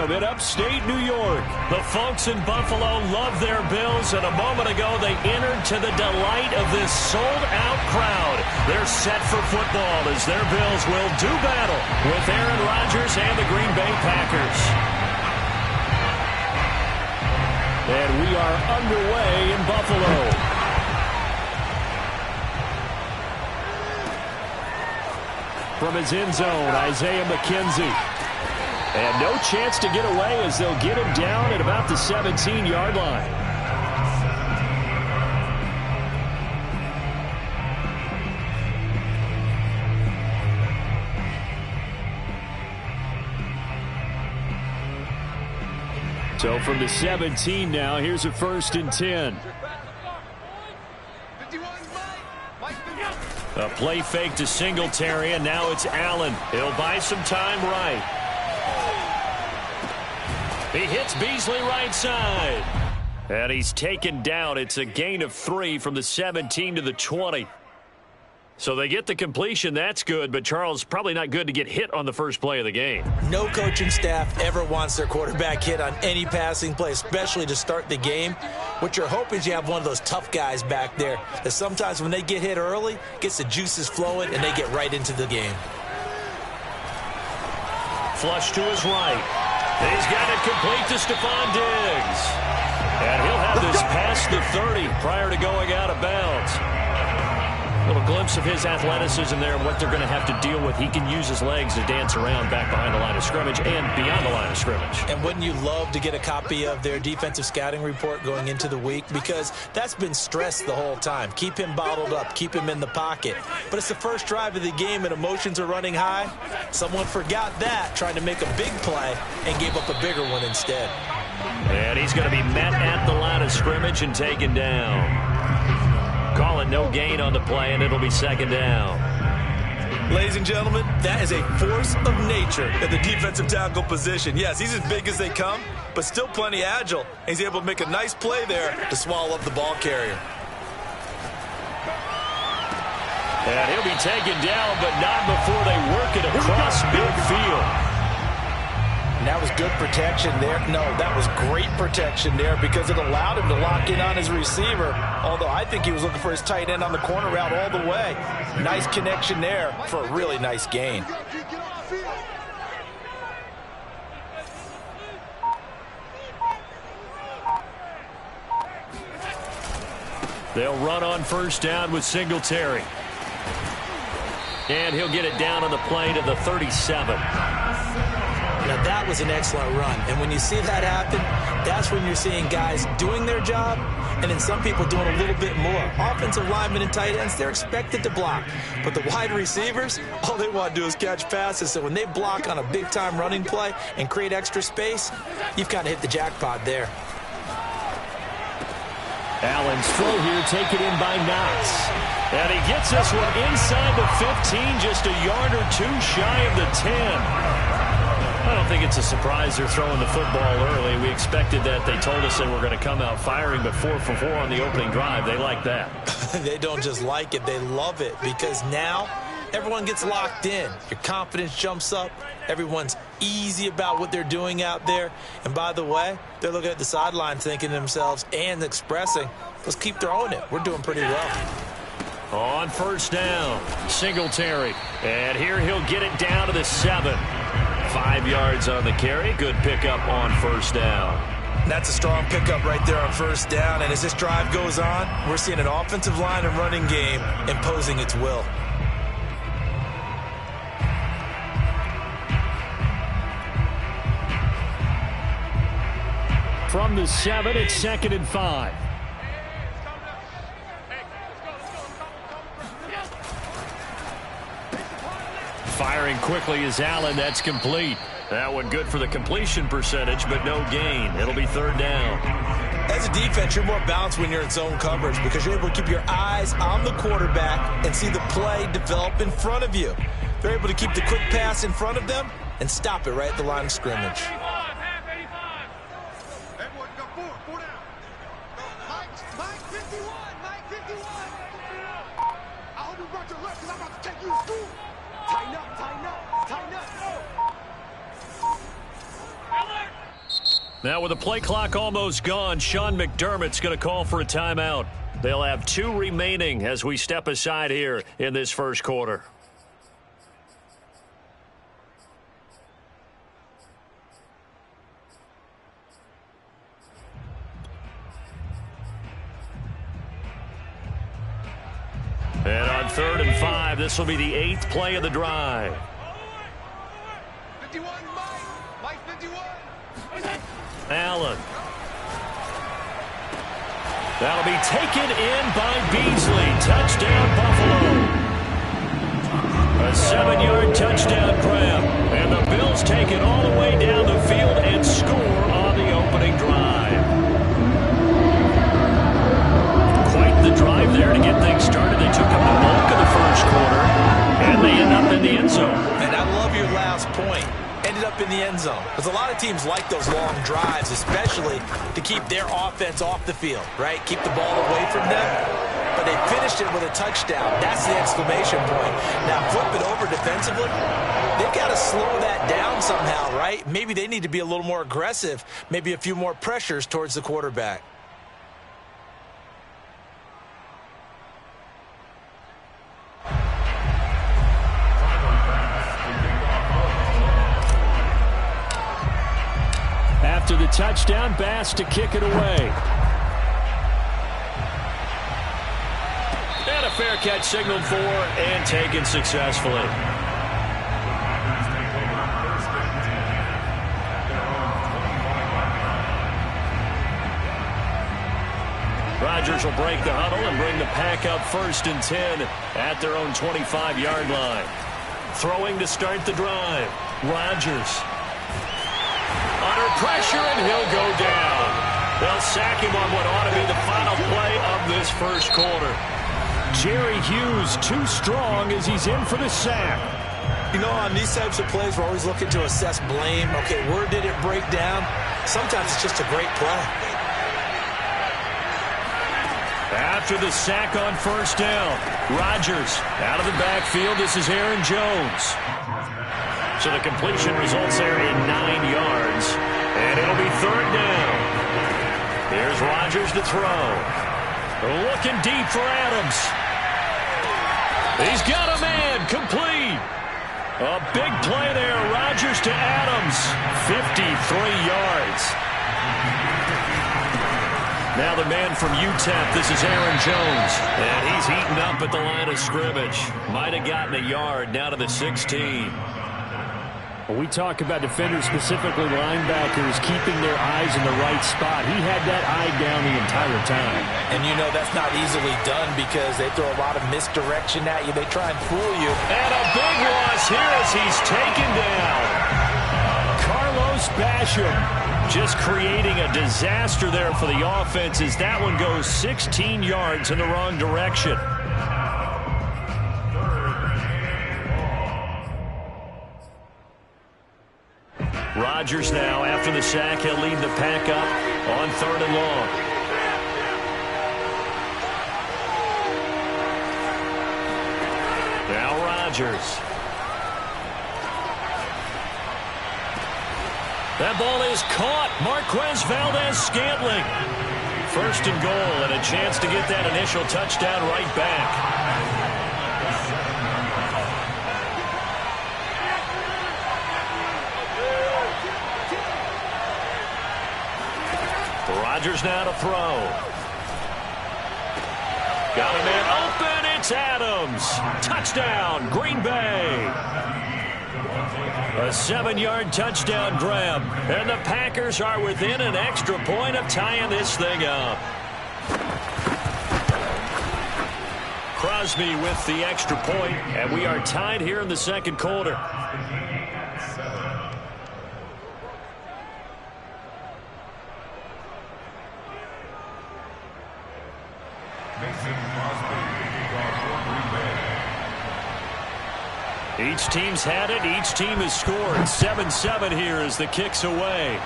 Stadium in upstate New York. The folks in Buffalo love their Bills, and a moment ago they entered to the delight of this sold-out crowd. They're set for football as their Bills will do battle with Aaron Rodgers and the Green Bay Packers. And we are underway in Buffalo. From his end zone, Isaiah McKenzie. And no chance to get away as they'll get him down at about the 17-yard line. So from the 17 now, here's a 1st and 10. A play fake to Singletary, and now it's Allen. He'll buy some time right. He hits Beasley right side. And he's taken down. It's a gain of 3 from the 17 to the 20. So they get the completion. That's good, but Charles, probably not good to get hit on the first play of the game. No coaching staff ever wants their quarterback hit on any passing play, especially to start the game. What you're hoping is you have one of those tough guys back there that sometimes when they get hit early, gets the juices flowing, and they get right into the game. Flush to his right. He's got it complete to Stephon Diggs. And he'll have this past the 30 prior to going out of bounds. A little glimpse of his athleticism there and what they're going to have to deal with. He can use his legs to dance around back behind the line of scrimmage and beyond the line of scrimmage. And wouldn't you love to get a copy of their defensive scouting report going into the week? Because that's been stressed the whole time. Keep him bottled up. Keep him in the pocket. But it's the first drive of the game and emotions are running high. Someone forgot that, trying to make a big play and gave up a bigger one instead. And he's going to be met at the line of scrimmage and taken down. Call it no gain on the play, and it'll be 2nd down. Ladies and gentlemen, that is a force of nature at the defensive tackle position. Yes, he's as big as they come, but still plenty agile. He's able to make a nice play there to swallow up the ball carrier. And he'll be taken down, but not before they work it across midfield. And that was good protection there. No, that was great protection there because it allowed him to lock in on his receiver. Although I think he was looking for his tight end on the corner route all the way. Nice connection there for a really nice gain. They'll run on 1st down with Singletary. And he'll get it down on the play to the 37. Now, that was an excellent run. And when you see that happen, that's when you're seeing guys doing their job and then some people doing a little bit more. Offensive linemen and tight ends, they're expected to block. But the wide receivers, all they want to do is catch passes. So when they block on a big-time running play and create extra space, you've kind of hit the jackpot there. Allen's throw here taken in by Knox. And he gets this one inside the 15, just a yard or two shy of the 10. I don't think it's a surprise they're throwing the football early. We expected that. They told us they were going to come out firing, but 4 for 4 on the opening drive. They like that. They don't just like it. They love it because now everyone gets locked in. Your confidence jumps up. Everyone's easy about what they're doing out there. And by the way, they're looking at the sideline thinking to themselves and expressing, let's keep throwing it. We're doing pretty well. On 1st down, Singletary. And here he'll get it down to the 7. 5 yards on the carry. Good pickup on 1st down. That's a strong pickup right there on 1st down. And as this drive goes on, we're seeing an offensive line and running game imposing its will. From the 7, it's 2nd and 5. Firing quickly is Allen. That's complete. That one good for the completion percentage, but no gain. It'll be 3rd down. As a defense, you're more balanced when you're in zone coverage because you're able to keep your eyes on the quarterback and see the play develop in front of you. They're able to keep the quick pass in front of them and stop it right at the line of scrimmage. Tighten up, tighten up, tighten up. Now with the play clock almost gone, Sean McDermott's going to call for a timeout. They'll have 2 remaining as we step aside here in this first quarter. And on 3rd and 5, this will be the 8th play of the drive. 51, Mike 51. Allen. That'll be taken in by Beasley. Touchdown, Buffalo. A 7-yard touchdown grab. And the Bills take it all the way down the field and score on the opening drive. Quite the drive there to get things started. They took up the bulk of the first quarter, and they end up in the end zone. And I love your last point. Ended up in the end zone. Because a lot of teams like those long drives, especially to keep their offense off the field, right? Keep the ball away from them. But they finished it with a touchdown. That's the exclamation point. Now flip it over defensively. They've got to slow that down somehow, right? Maybe they need to be a little more aggressive. Maybe a few more pressures towards the quarterback. After the touchdown, Bass to kick it away. And a fair catch signaled for and taken successfully. Rodgers will break the huddle and bring the pack up 1st and 10 at their own 25-yard line. Throwing to start the drive. Rodgers. Under pressure, and he'll go down. They'll sack him on what ought to be the final play of this first quarter. Jerry Hughes too strong as he's in for the sack. You know, on these types of plays, we're always looking to assess blame. Okay, where did it break down? Sometimes it's just a great play. After the sack on 1st down, Rodgers out of the backfield. This is Aaron Jones. So the completion results there in 9 yards. And it'll be 3rd down. Here's Rodgers to throw. Looking deep for Adams. He's got a man. Complete. A big play there. Rodgers to Adams. 53 yards. Now the man from UTEP, this is Aaron Jones. And he's eaten up at the line of scrimmage. Might have gotten a yard down to the 16. When we talk about defenders, specifically linebackers, keeping their eyes in the right spot, he had that eye down the entire time. And you know that's not easily done because they throw a lot of misdirection at you. They try and fool you. And a big loss here as he's taken down. Carlos Basham just creating a disaster there for the offense as that one goes 16 yards in the wrong direction. Rodgers now, after the sack, he'll lead the pack up on 3rd and long. Now Rodgers. That ball is caught. Marquez Valdes-Scantling. 1st and goal and a chance to get that initial touchdown right back. Rodgers now to throw. Got a man open. It's Adams. Touchdown, Green Bay. A 7-yard touchdown grab. And the Packers are within an extra point of tying this thing up. Crosby with the extra point, and we are tied here in the second quarter. Each team's had it. Each team has scored. 7-7 here as the kick's away.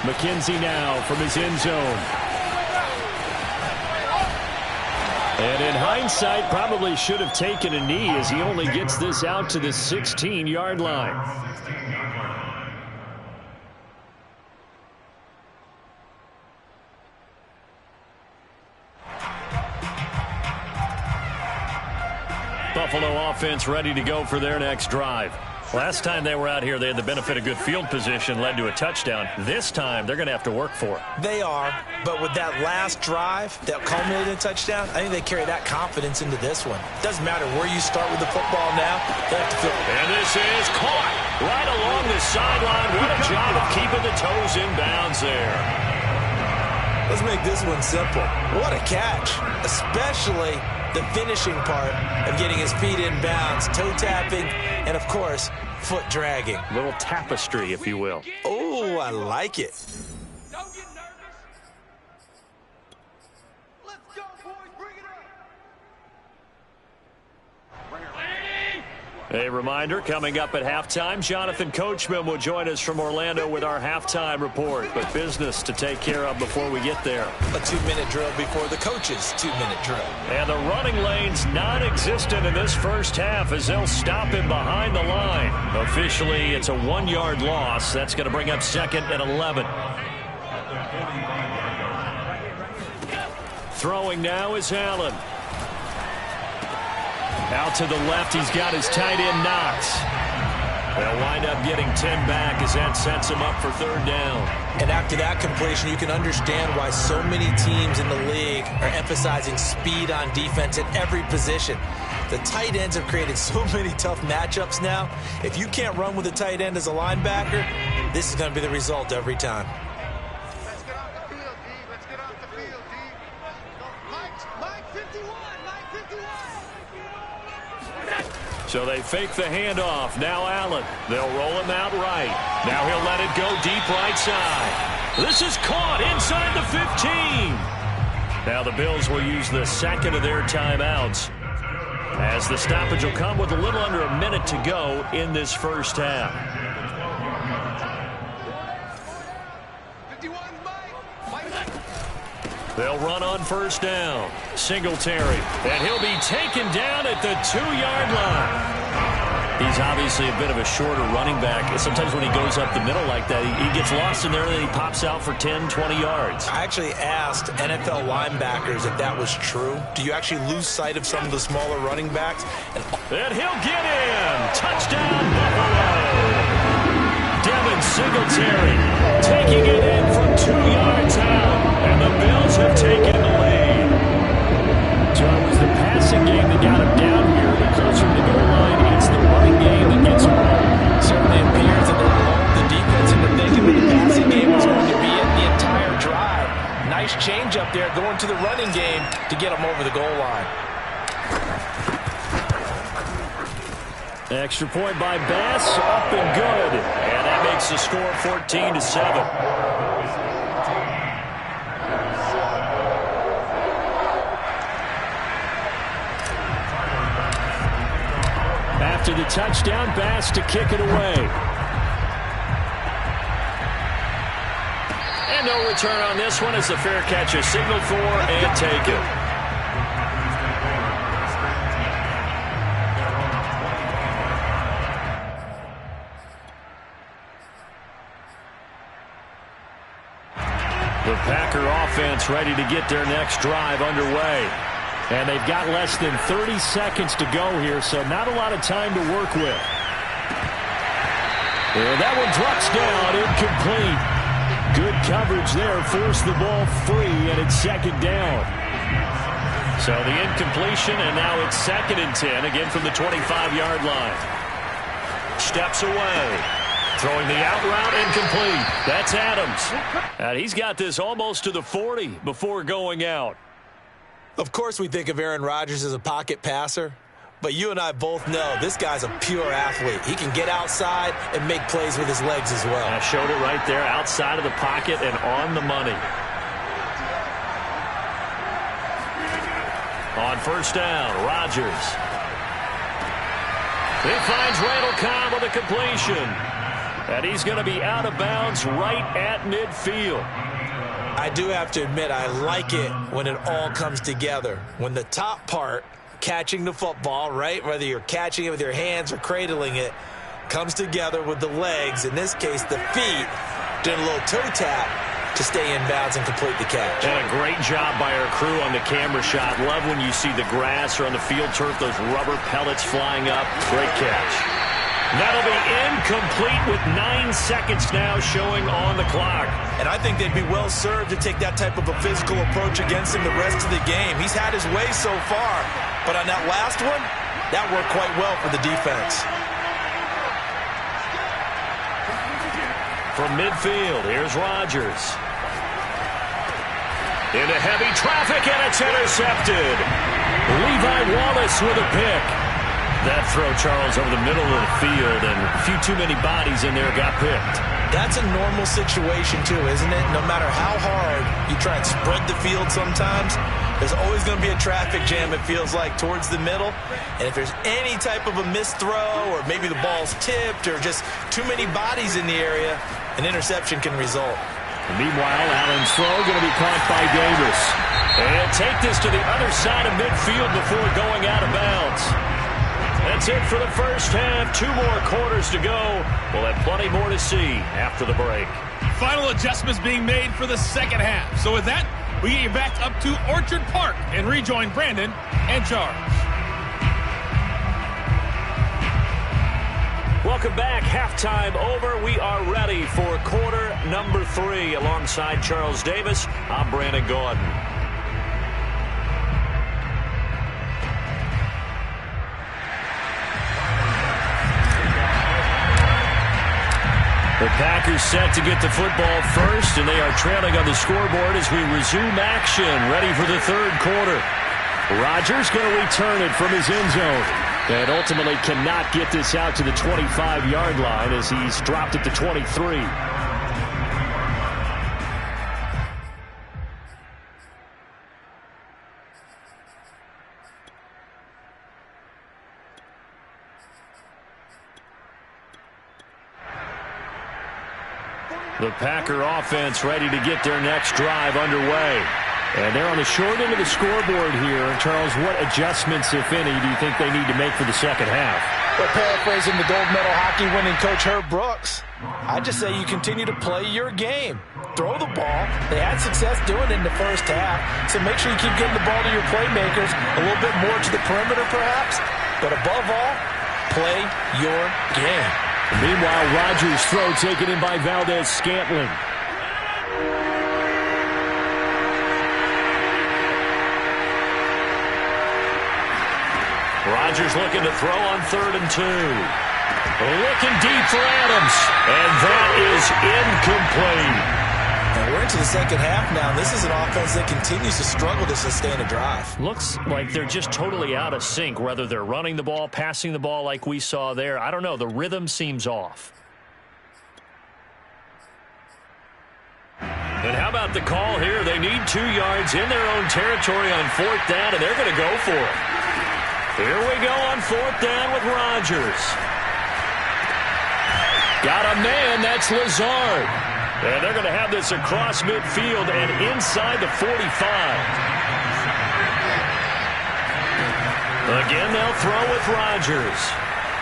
McKenzie now from his end zone. And in hindsight, probably should have taken a knee as he only gets this out to the 16-yard line. Buffalo offense ready to go for their next drive. Last time they were out here, they had the benefit of good field position, led to a touchdown. This time, they're going to have to work for it. They are, but with that last drive that culminated in a touchdown, I think they carry that confidence into this one. Doesn't matter where you start with the football now. They have to feel. And this is caught right along the sideline. What a job of keeping the toes in bounds there. Let's make this one simple. What a catch, especially the finishing part of getting his feet in bounds, toe tapping, and of course, foot dragging. Little tapestry, if you will. Oh, I like it. Don't get nervous. Let's go, boys. Bring it up. A reminder, coming up at halftime, Jonathan Coachman will join us from Orlando with our halftime report. But business to take care of before we get there. A 2-minute drill before the coach's 2-minute drill. And the running lane's non-existent in this first half as they'll stop him behind the line. Officially, it's a 1-yard loss. That's going to bring up 2nd and 11. Throwing now is Allen. Out to the left, he's got his tight end Knox. They'll wind up getting 10 back as that sets him up for 3rd down. And after that completion, you can understand why so many teams in the league are emphasizing speed on defense at every position. The tight ends have created so many tough matchups now. If you can't run with a tight end as a linebacker, this is going to be the result every time. Let's get off the field, D. Let's get off the field, D. Mike 51. Mike 51. So they fake the handoff. Now Allen. They'll roll him out right. Now he'll let it go deep right side. This is caught inside the 15. Now the Bills will use the 2nd of their timeouts, as the stoppage will come with a little under a minute to go in this first half. 51, Mike. They'll run on 1st down. Singletary. And he'll be taken down at the 2-yard line. He's obviously a bit of a shorter running back. Sometimes when he goes up the middle like that, he gets lost in there and then he pops out for 10, 20 yards. I actually asked NFL linebackers if that was true. Do you actually lose sight of some of the smaller running backs? And he'll get in. Touchdown, Buffalo. Devin Singletary taking it in from 2 yards out. And the Bills have taken the lead. So it was the passing game that got him down here. The closer to the goal line, it's the running game that gets him home. Certainly appears that the defense into thinking that the passing game was going to be it the entire drive. Nice change up there going to the running game to get him over the goal line. Extra point by Bass, up and good. And that makes the score 14-7. After the touchdown, Bass to kick it away. And no return on this one as the fair catch is signaled for and taken. The Packer offense ready to get their next drive underway. And they've got less than 30 seconds to go here, so not a lot of time to work with. And that one drops down, incomplete. Good coverage there, forced the ball free, and it's 2nd down. So the incompletion, and now it's 2nd and 10, again from the 25-yard line. Steps away. Throwing the out route, incomplete. That's Adams. And he's got this almost to the 40 before going out. Of course we think of Aaron Rodgers as a pocket passer, but you and I both know this guy's a pure athlete. He can get outside and make plays with his legs as well. I showed it right there, outside of the pocket and on the money. On 1st down, Rodgers. He finds Randall Cobb with a completion. And he's going to be out of bounds right at midfield. I do have to admit, I like it when it all comes together. When the top part, catching the football, right, whether you're catching it with your hands or cradling it, comes together with the legs, in this case the feet, doing a little toe tap, to stay in bounds and complete the catch. And a great job by our crew on the camera shot. Love when you see the grass or on the field turf, those rubber pellets flying up. Great catch. That'll be incomplete with 9 seconds now showing on the clock. And I think they'd be well served to take that type of a physical approach against him the rest of the game. He's had his way so far, but on that last one, that worked quite well for the defense. From midfield, here's Rodgers. Into heavy traffic, and it's intercepted. Levi Wallace with a pick. That throw, Charles, over the middle of the field, and a few too many bodies in there got picked. That's a normal situation, too, isn't it? No matter how hard you try and spread the field sometimes, there's always going to be a traffic jam, it feels like, towards the middle. And if there's any type of a missed throw, or maybe the ball's tipped, or just too many bodies in the area, an interception can result. And meanwhile, Allen's throw going to be caught by Davis. And take this to the other side of midfield before going out of bounds. That's it for the first half. 2 more quarters to go. We'll have plenty more to see after the break. Final adjustments being made for the second half. So with that, we get you back up to Orchard Park and rejoin Brandon and Charles. Welcome back. Halftime over. We are ready for quarter number 3. Alongside Charles Davis, I'm Brandon Gaudin. The Packers set to get the football first, and they are trailing on the scoreboard as we resume action, ready for the third quarter. Rodgers going to return it from his end zone, and ultimately cannot get this out to the 25-yard line as he's dropped it to 23. The Packer offense ready to get their next drive underway. And they're on the short end of the scoreboard here. And Charles, what adjustments, if any, do you think they need to make for the second half? Well, paraphrasing the gold medal hockey winning coach Herb Brooks, I just say you continue to play your game. Throw the ball. They had success doing it in the first half, so make sure you keep getting the ball to your playmakers, a little bit more to the perimeter perhaps, but above all, play your game. Meanwhile, Rodgers' throw taken in by Valdes-Scantling. Rodgers looking to throw on 3rd and 2. Looking deep for Adams. And that is incomplete. And we're into the second half now. This is an offense that continues to struggle to sustain a drive. Looks like they're just totally out of sync, whether they're running the ball, passing the ball like we saw there. I don't know. The rhythm seems off. And how about the call here? They need 2 yards in their own territory on 4th down, and they're going to go for it. Here we go on 4th down with Rodgers. Got a man. That's Lazard. And they're going to have this across midfield and inside the 45. Again, they'll throw with Rodgers.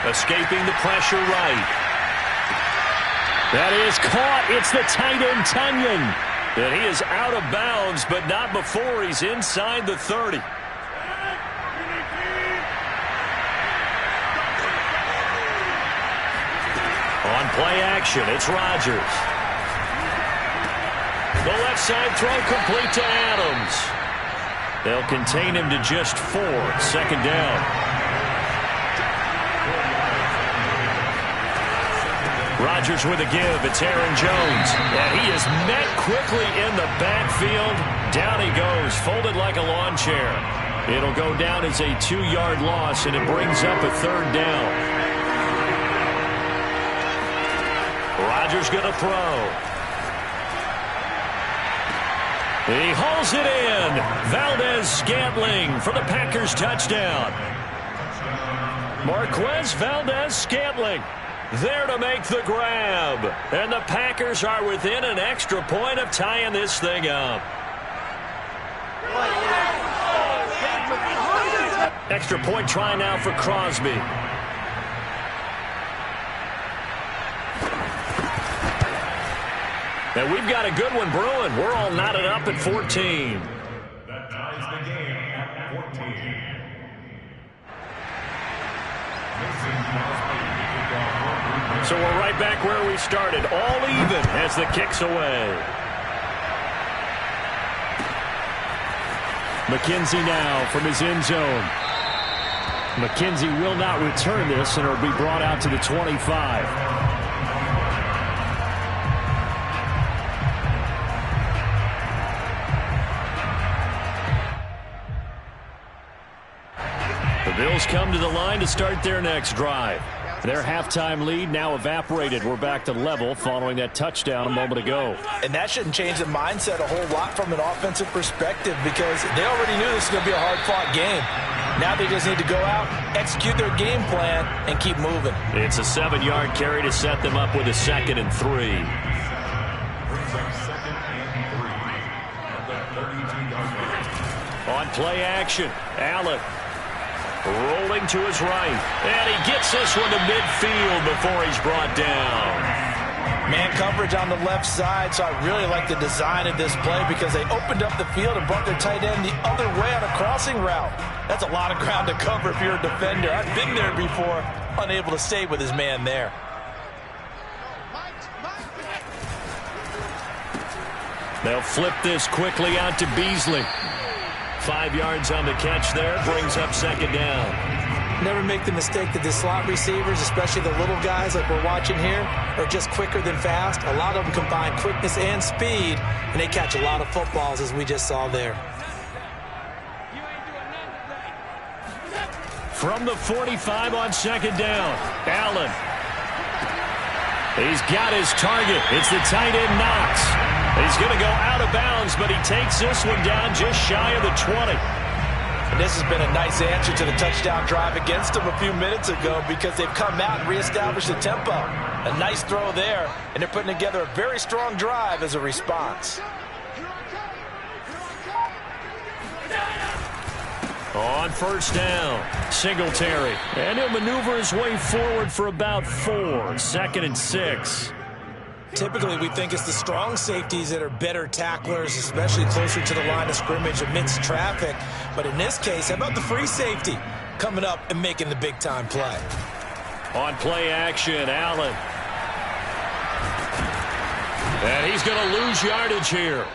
Escaping the pressure right. That is caught. It's the tight end, Tunyon. And he is out of bounds, but not before he's inside the 30. On play action, it's Rodgers. The left side throw complete to Adams. They'll contain him to just 4. 2nd down. Rodgers with a give. It's Aaron Jones. And he is met quickly in the backfield. Down he goes, folded like a lawn chair. It'll go down as a 2-yard loss, and it brings up a 3rd down. Rodgers going to throw. He hauls it in. Valdes-Scantling for the Packers touchdown. Marquez Valdes-Scantling there to make the grab. And the Packers are within an extra point of tying this thing up. Extra point try now for Crosby. And we've got a good one brewing. We're all knotted up at 14. That ties the game at 14. So we're right back where we started. All even as the kick's away. McKenzie now from his end zone. McKenzie will not return this, and it'll be brought out to the 25. The Bills come to the line to start their next drive. Their halftime lead now evaporated. We're back to level following that touchdown a moment ago. And that shouldn't change the mindset a whole lot from an offensive perspective because they already knew this was going to be a hard-fought game. Now they just need to go out, execute their game plan, and keep moving. It's a 7-yard carry to set them up with a 2nd and 3. On play action, Allen. Rolling to his right. And he gets this one to midfield before he's brought down. Man coverage on the left side, so I really like the design of this play because they opened up the field and brought their tight end the other way on a crossing route. That's a lot of ground to cover if you're a defender. I've been there before, unable to stay with his man there. They'll flip this quickly out to Beasley. 5 yards on the catch there, brings up 2nd down. Never make the mistake that the slot receivers, especially the little guys like we're watching here, are just quicker than fast. A lot of them combine quickness and speed, and they catch a lot of footballs as we just saw there. From the 45 on 2nd down, Allen. He's got his target. It's the tight end Knox. He's going to go out of bounds, but he takes this one down just shy of the 20. And this has been a nice answer to the touchdown drive against them a few minutes ago because they've come out and reestablished the tempo. A nice throw there, and they're putting together a very strong drive as a response. On 1st down, Singletary. And he'll maneuver his way forward for about 4. 2nd and 6. Typically, we think it's the strong safeties that are better tacklers, especially closer to the line of scrimmage amidst traffic. But in this case, how about the free safety coming up and making the big-time play? On play action, Allen. And he's going to lose yardage here,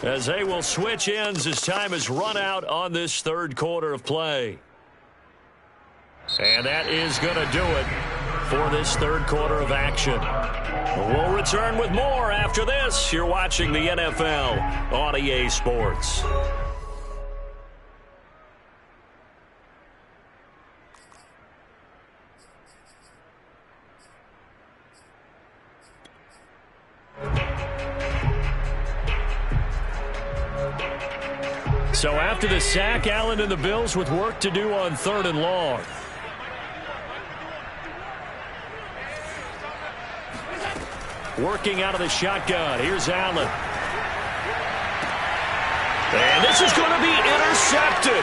as they will switch ends as time has run out on this 3rd quarter of play. And that is going to do it for this 3rd quarter of action. We'll return with more after this. You're watching the NFL on EA Sports. So after the sack, Allen and the Bills with work to do on 3rd and long. Working out of the shotgun. Here's Allen. And this is going to be intercepted.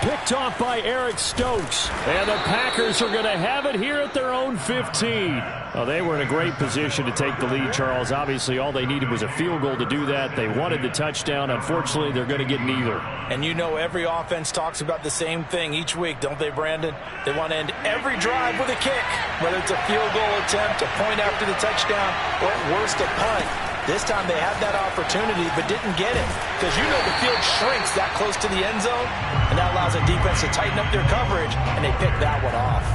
Picked off by Eric Stokes. And the Packers are going to have it here at their own 15. Well, they were in a great position to take the lead, Charles. Obviously, all they needed was a field goal to do that. They wanted the touchdown. Unfortunately, they're going to get neither. And you know every offense talks about the same thing each week, don't they, Brandon? They want to end every drive with a kick, whether it's a field goal attempt, a point after the touchdown, or at worst, a punt. This time they had that opportunity but didn't get it because you know the field shrinks that close to the end zone, and that allows the defense to tighten up their coverage, and they pick that one off.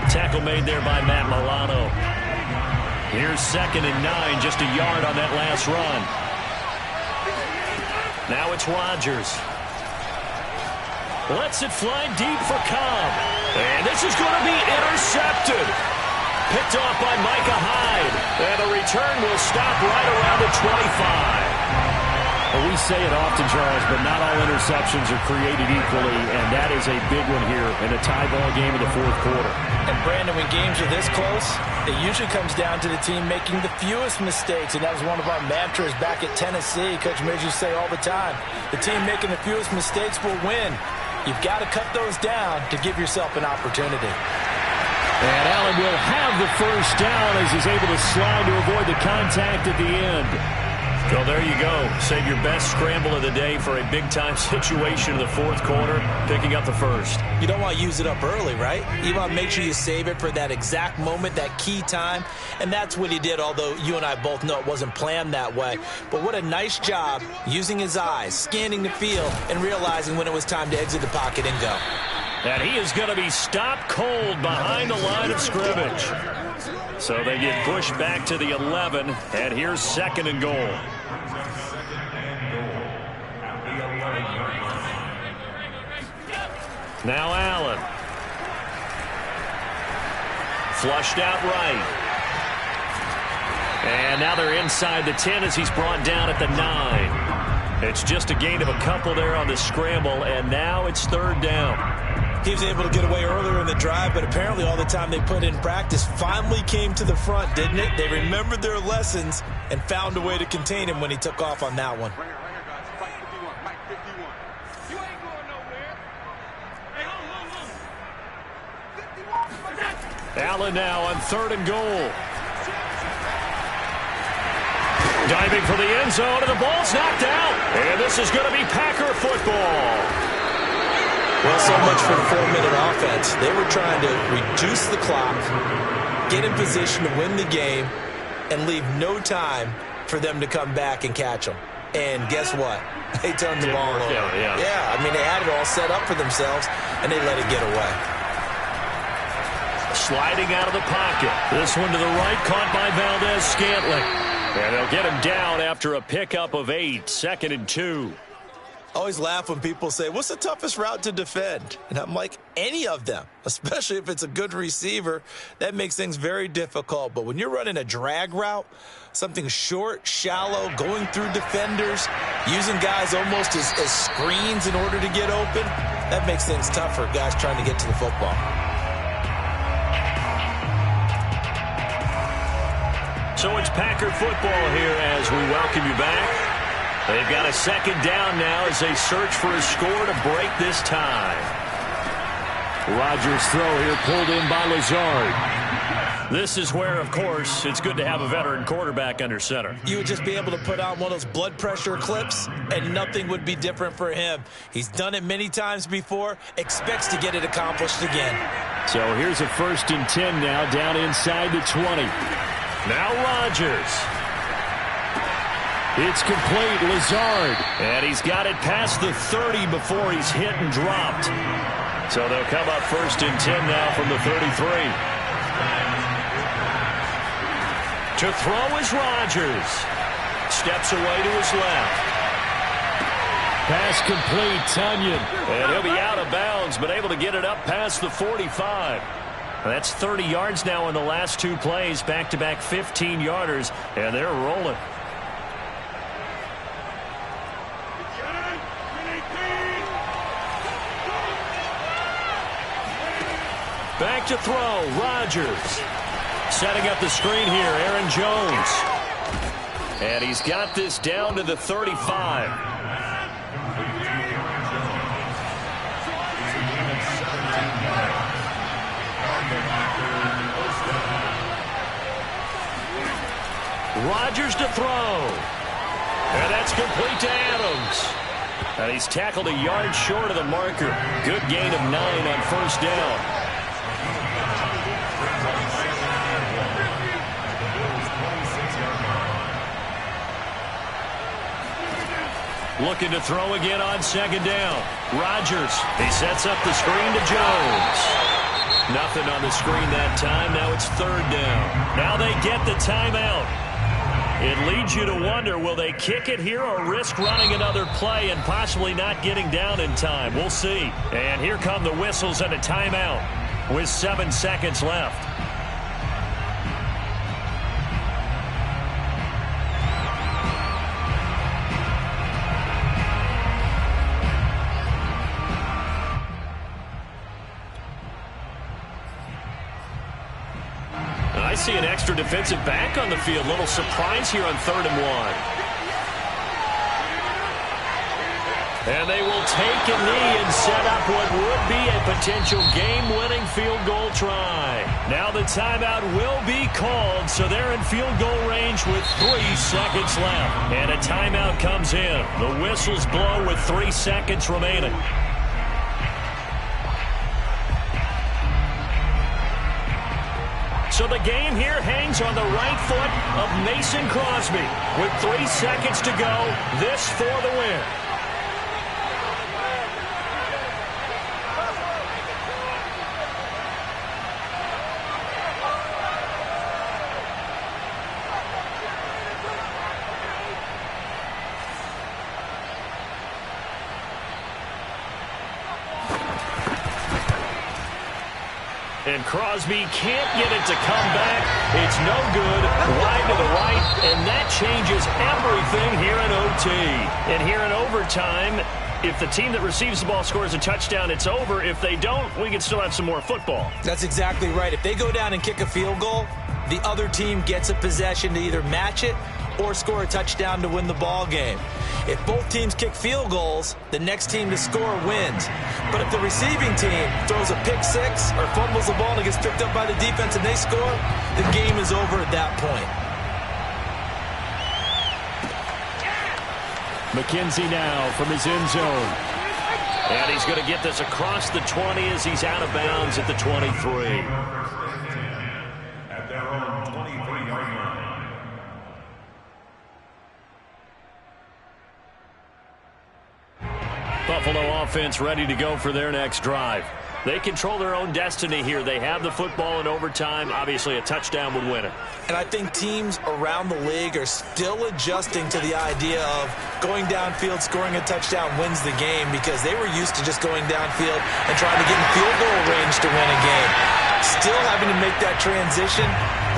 Tackle made there by Matt Milano. Here's 2nd and 9, just a yard on that last run. Now it's Rodgers. Lets it fly deep for Cobb. And this is going to be intercepted. Picked off by Micah Hyde. And the return will stop right around the 25. Well, we say it often, Charles, but not all interceptions are created equally, and that is a big one here in a tie ball game in the 4th quarter. And, Brandon, when games are this close, it usually comes down to the team making the fewest mistakes, and that was one of our mantras back at Tennessee. Coach Midge used to say all the time, the team making the fewest mistakes will win. You've got to cut those down to give yourself an opportunity. And Allen will have the first down as he's able to slide to avoid the contact at the end. Well, there you go. Save your best scramble of the day for a big-time situation in the fourth quarter, picking up the first. You don't want to use it up early, right? You want to make sure you save it for that exact moment, that key time. And that's what he did, although you and I both know it wasn't planned that way. But what a nice job using his eyes, scanning the field, and realizing when it was time to exit the pocket and go. And he is going to be stopped cold behind the line of scrimmage. So they get pushed back to the 11, and here's 2nd and goal. Now Allen. Flushed out right. And now they're inside the 10 as he's brought down at the 9. It's just a gain of a couple there on the scramble, and now it's 3rd down. He was able to get away earlier in the drive, but apparently all the time they put in practice finally came to the front, didn't it? They remembered their lessons and found a way to contain him when he took off on that one. Allen now on 3rd and goal. Diving for the end zone, and the ball's knocked out. And this is going to be Packer football. Well, so much for the 4-minute offense. They were trying to reduce the clock, get in position to win the game, and leave no time for them to come back and catch them. And guess what? They turned the ball over. Yeah, I mean, they had it all set up for themselves, and they let it get away. Sliding out of the pocket. This one to the right, caught by Valdez-Scantling. And they'll get him down after a pickup of 8, 2nd and 2. I always laugh when people say, what's the toughest route to defend? And I'm like, any of them, especially if it's a good receiver. That makes things very difficult. But when you're running a drag route, something short, shallow, going through defenders, using guys almost as screens in order to get open, that makes things tough for guys trying to get to the football. So it's Packer football here as we welcome you back. They've got a 2nd down now as they search for a score to break this tie. Rodgers' throw here pulled in by Lazard. This is where, of course, it's good to have a veteran quarterback under center. You would just be able to put on one of those blood pressure clips, and nothing would be different for him. He's done it many times before, expects to get it accomplished again. So here's a 1st and 10 now, down inside the 20. Now Rodgers. It's complete, Lazard. And he's got it past the 30 before he's hit and dropped. So they'll come up 1st and 10 now from the 33. To throw is Rodgers. Steps away to his left. Pass complete, Tonyan. And he'll be out of bounds, but able to get it up past the 45. That's 30 yards now in the last 2 plays, back-to-back 15-yarders, and they're rolling. Back to throw, Rodgers. Setting up the screen here, Aaron Jones. And he's got this down to the 35. Rodgers to throw. And that's complete to Adams. And he's tackled a yard short of the marker. Good gain of 9 on 1st down. Looking to throw again on 2nd down. Rodgers. He sets up the screen to Jones. Nothing on the screen that time. Now it's 3rd down. Now they get the timeout. It leads you to wonder, will they kick it here or risk running another play and possibly not getting down in time? We'll see. And here come the whistles and a timeout with 7 seconds left. I see an extra defensive back on the field. Little surprise here on 3rd and 1. And they will take a knee and set up what would be a potential game-winning field goal try. Now the timeout will be called, so they're in field goal range with 3 seconds left. And a timeout comes in. The whistles blow with 3 seconds remaining. So the game here hangs on the right foot of Mason Crosby. With 3 seconds to go, this for the win. And Crosby can't get it to come back. It's no good. Wide to the right, and that changes everything here in OT. And here in overtime, if the team that receives the ball scores a touchdown, it's over. If they don't, we can still have some more football. That's exactly right. If they go down and kick a field goal, the other team gets a possession to either match it or score a touchdown to win the ball game. If both teams kick field goals, the next team to score wins. But if the receiving team throws a pick six or fumbles the ball and it gets picked up by the defense and they score, the game is over at that point. McKenzie now from his end zone. And he's going to get this across the 20 as he's out of bounds at the 23. At their own 23-yard line. Buffalo offense ready to go for their next drive. They control their own destiny here. They have the football in overtime. Obviously, a touchdown would win it. And I think teams around the league are still adjusting to the idea of going downfield, scoring a touchdown wins the game, because they were used to just going downfield and trying to get in field goal range to win a game. Still having to make that transition.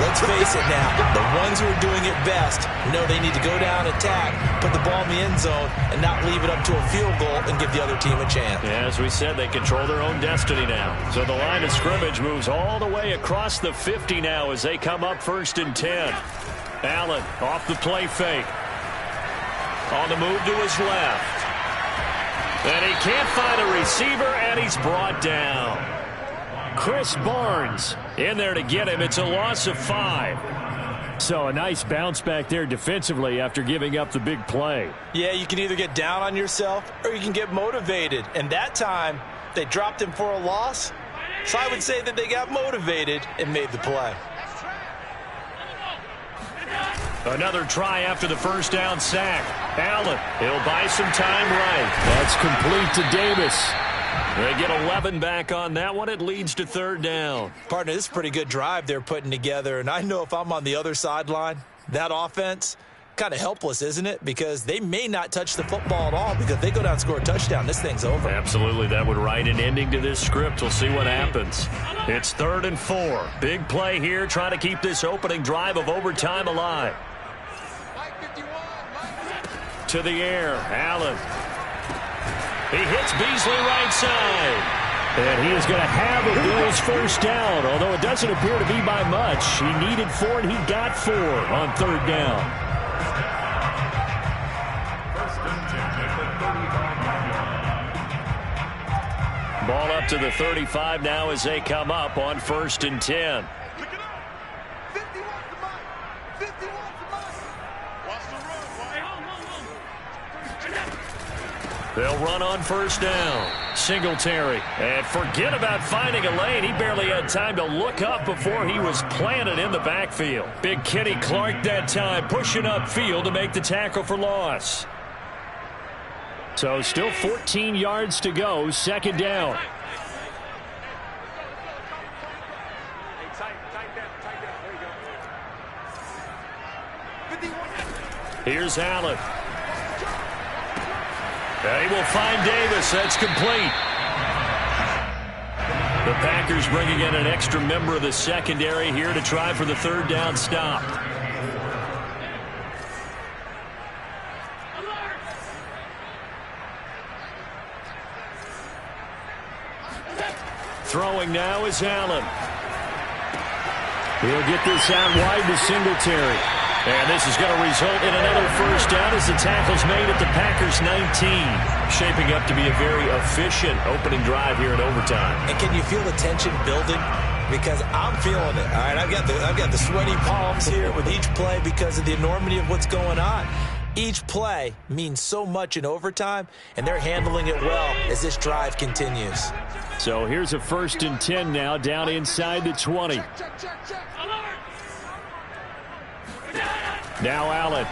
Let's face it now, the ones who are doing it best know they need to go down, attack, put the ball in the end zone, and not leave it up to a field goal and give the other team a chance. Yeah, as we said, they control their own destiny now. So the line of scrimmage moves all the way across the 50 now as they come up 1st and 10. Allen off the play fake. On the move to his left. And he can't find a receiver, and he's brought down. Chris Barnes in there to get him. It's a loss of 5. So a nice bounce back there defensively after giving up the big play. Yeah, you can either get down on yourself or you can get motivated. And that time, they dropped him for a loss. So I would say that they got motivated and made the play. Another try after the first down sack. Allen, he'll buy some time right. That's complete to Davis. They get 11 back on that one. It leads to 3rd down. Partner, this is a pretty good drive they're putting together. And I know if I'm on the other sideline, that offense, kind of helpless, isn't it? Because they may not touch the football at all, because if they go down and score a touchdown, this thing's over. Absolutely. That would write an ending to this script. We'll see what happens. It's 3rd and 4. Big play here, trying to keep this opening drive of overtime alive. To the air, Allen. He hits Beasley right side. And he is going to have a Bills first down, although it doesn't appear to be by much. He needed 4, and he got 4 on 3rd down. Ball up to the 35 now as they come up on 1st and 10. They'll run on 1st down. Singletary. And forget about finding a lane. He barely had time to look up before he was planted in the backfield. Big Kenny Clark that time, pushing upfield to make the tackle for loss. So still 14 yards to go, 2nd down. Here's Allen. And he will find Davis. That's complete. The Packers bringing in an extra member of the secondary here to try for the 3rd down stop. Throwing now is Allen. He'll get this out wide to Singletary. And this is going to result in another first down as the tackle's made at the Packers' 19. Shaping up to be a very efficient opening drive here in overtime. And can you feel the tension building? Because I'm feeling it. All right, I've got the sweaty palms here with each play because of the enormity of what's going on. Each play means so much in overtime, and they're handling it well as this drive continues. So here's a 1st and 10 now, down inside the 20. Now Allen.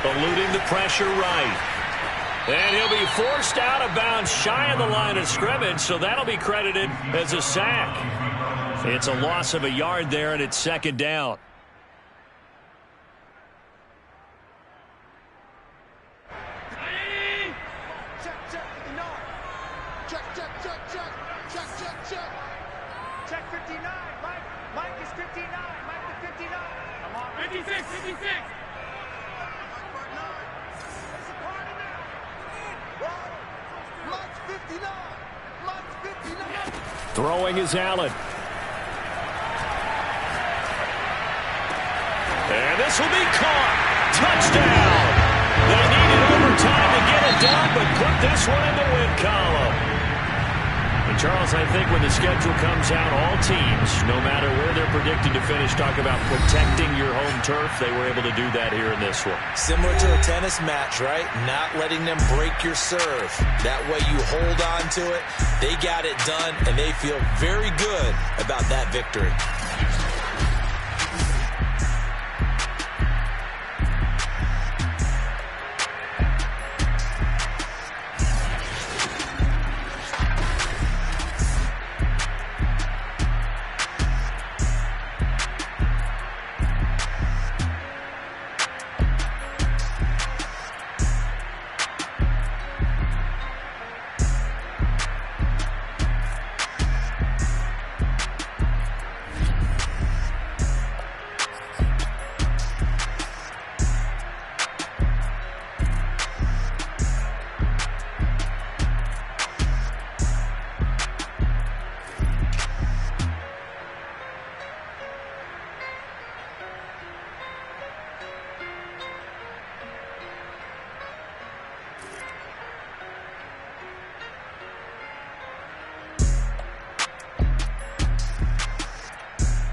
Eluding the pressure right. And he'll be forced out of bounds shy of the line of scrimmage, so that'll be credited as a sack. It's a loss of a yard there, and it's 2nd down. Check 59. Mike is 59. Mike the 59. Come on. 56. 56. Mike's 59. Mike's 59. Throwing is Allen. And this will be caught. Touchdown. They needed overtime to get it done, but put this one in the win column. And Charles, I think when the schedule comes out, all teams, no matter where they're predicted to finish, talk about protecting your home turf. They were able to do that here in this one. Similar to a tennis match, right? Not letting them break your serve. That way you hold on to it. They got it done, and they feel very good about that victory.